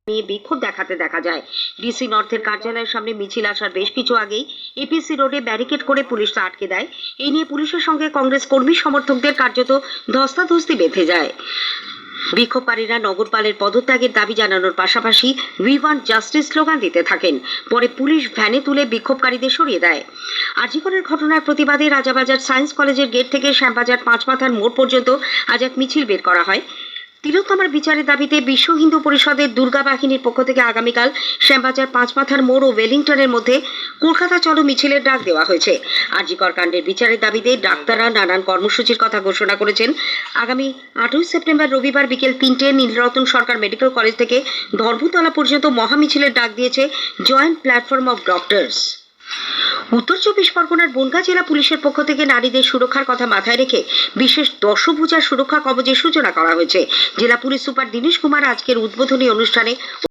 নিয়ে বিক্ষোভ দেখাতে দেখা যায়। ডিসি নর্থের কার্যালয়ের সামনে মিছিল আসার বেশ কিছু আগেই এপিসি রোডে ব্যারিকেড করে পুলিশ তা আটকে দেয়। এই নিয়ে পুলিশের সঙ্গে কংগ্রেস কর্মী সমর্থকদের কার্যত ধস্তাধস্তি বেঁধে যায়। বিক্ষোভকারীরা নগরপালের পদত্যাগের দাবি জানানোর পাশাপাশি উই ওয়ান্ট জাস্টিস স্লোগান দিতে থাকেন। পরে পুলিশ ভ্যানে তুলে বিক্ষোভকারীদের সরিয়ে দেয়। আজিকরের ঘটনার প্রতিবাদে রাজাবাজার সায়েন্স কলেজের গেট থেকে শ্যামবাজার পাঁচমাথার মোড় পর্যন্ত আজ এক মিছিল বের করা হয়। তিলোত্তমার বিচারের দাবিতে বিশ্ব হিন্দু পরিষদের দুর্গা বাহিনীর পক্ষ থেকে আগামীকাল শ্যামবাজার পাঁচমাথার মোড় ও ওয়েলিংটনের মধ্যে কলকাতা চলো মিছিলের ডাক দেওয়া হয়েছে। আরজিকর কাণ্ডের বিচারের দাবিতে ডাক্তাররা নানান কর্মসূচির কথা ঘোষণা করেছেন। আগামী 8ই সেপ্টেম্বর রবিবার বিকেল 3টে নীলরতন সরকার মেডিকেল কলেজ থেকে ধর্মতলা পর্যন্ত মহামিছিলের ডাক দিয়েছে জয়েন্ট প্ল্যাটফর্ম অফ ডক্টরস। উত্তর চব্বিশ পরগনার বনগাঁ জেলা পুলিশের পক্ষ থেকে নারীদের সুরক্ষার কথা মাথায় রেখে বিশেষ দশভূজা সুরক্ষা কবচের সূচনা করা হয়েছে। জেলা পুলিশ সুপার দীনেশ কুমার আজকের উদ্বোধনী অনুষ্ঠানে